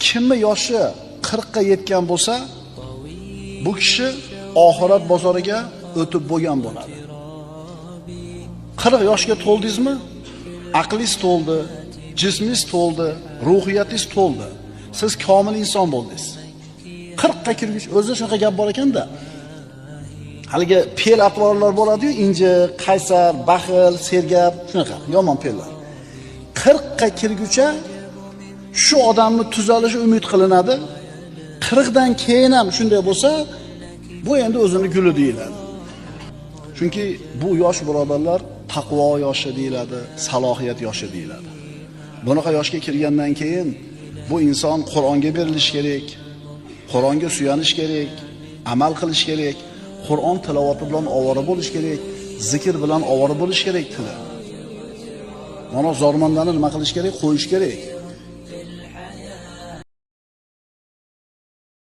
kimni yoshi 40 ga yetgan bo'lsa, bu kishi oxirat bozoriga o'tib bo'lgan bo'ladi. 40 yoshga to'ldingizmi? Aqlingiz to'ldi, jismingiz to'ldi, ruhiyatingiz to'ldi. Siz komil inson bo'ldingiz. 40 ga kirgach o'zi shunaqa gap bor ekanda. Haligi pel atvorlar bo'ladi-yu, inji, qaysar, baxil, sergap, shunaqa yomon pellar. 40 ga kirguncha shu odamni tuzalishi umid qilinadi. 40 dan keyin ham shunday bo'lsa, bu endi o'zini guli deyiladi. Chunki bu yosh birodarlar taqvo yoshi deyiladi, salohiyat yoshi deyiladi. Bunaqa yoshga kirgandan keyin bu inson Qur'onga berilish kerak, Qur'onga suyanish kerak, amal qilish kerak, Qur'on tilovati bilan ovora bo'lish kerak, zikr bilan ovora bo'lish kerak tili. Mana zormandani nima qilish kerak? Qo'yish kerak.